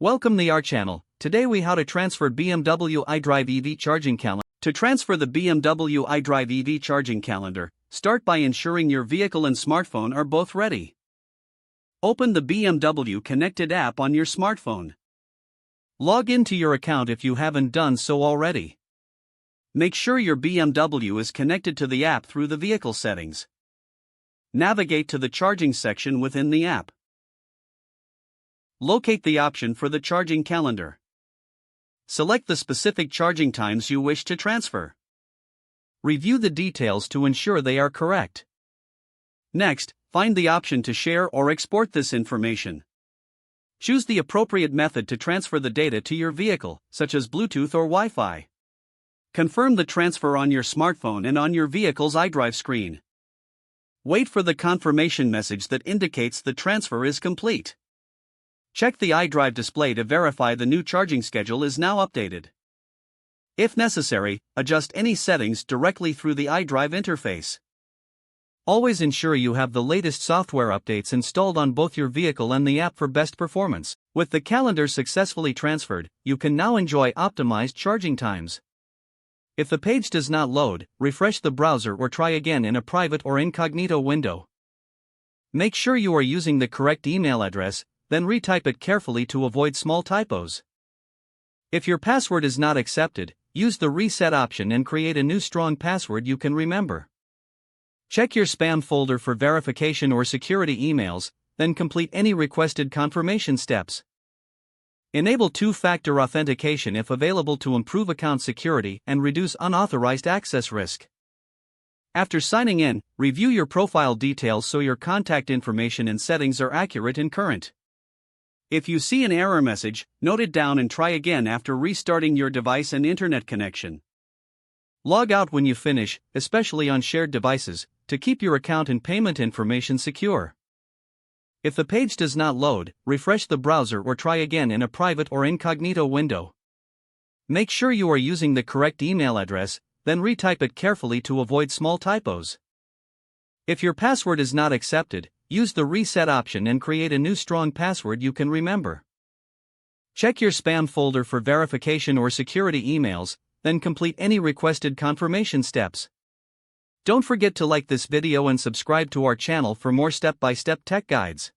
Welcome to our channel. Today we how to transfer BMW iDrive EV charging calendar. To transfer the BMW iDrive EV charging calendar, start by ensuring your vehicle and smartphone are both ready. Open the BMW connected app on your smartphone. Log into your account if you haven't done so already. Make sure your BMW is connected to the app through the vehicle settings. Navigate to the charging section within the app. Locate the option for the charging calendar. Select the specific charging times you wish to transfer. Review the details to ensure they are correct. Next, find the option to share or export this information. Choose the appropriate method to transfer the data to your vehicle, such as Bluetooth or Wi-Fi. Confirm the transfer on your smartphone and on your vehicle's iDrive screen. Wait for the confirmation message that indicates the transfer is complete. Check the iDrive display to verify the new charging schedule is now updated. If necessary, adjust any settings directly through the iDrive interface. Always ensure you have the latest software updates installed on both your vehicle and the app for best performance. With the calendar successfully transferred, you can now enjoy optimized charging times. If the page does not load, refresh the browser or try again in a private or incognito window. Make sure you are using the correct email address, then retype it carefully to avoid small typos. If your password is not accepted, use the reset option and create a new strong password you can remember. Check your spam folder for verification or security emails, then complete any requested confirmation steps. Enable two-factor authentication if available to improve account security and reduce unauthorized access risk. After signing in, review your profile details so your contact information and settings are accurate and current. If you see an error message, note it down and try again after restarting your device and internet connection. Log out when you finish, especially on shared devices, to keep your account and payment information secure. If the page does not load, refresh the browser or try again in a private or incognito window. Make sure you are using the correct email address, then retype it carefully to avoid small typos. If your password is not accepted, use the reset option and create a new strong password you can remember. Check your spam folder for verification or security emails, then complete any requested confirmation steps. Don't forget to like this video and subscribe to our channel for more step-by-step tech guides.